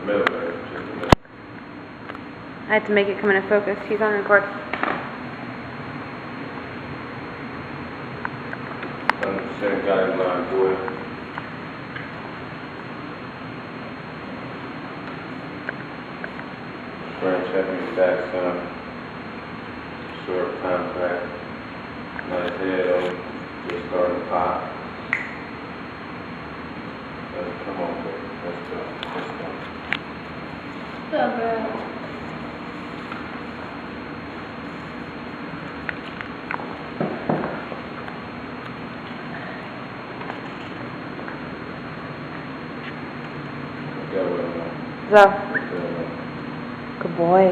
middle, right? Just the middle. I had to make it come into focus. He's on record. Same guideline, boy. Branch heavy stacks on. Short compact. Nice head on. Just starting to pop. Come on, baby. Let's go. Let's go. What's up, bro? So, good boy.